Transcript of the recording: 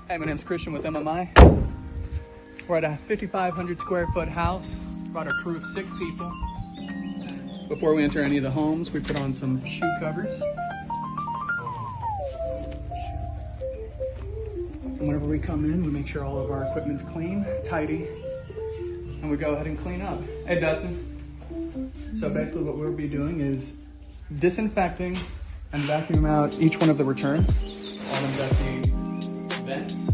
Hey, my name's Christian with MMI. We're at a 5,500 square foot house. Brought a crew of 6 people. Before we enter any of the homes, we put on some shoe covers. And whenever we come in, we make sure all of our equipment's clean, tidy, and we go ahead and clean up. Hey, Dustin. So basically what we'll be doing is disinfecting and vacuuming out each one of the returns, all of the vents,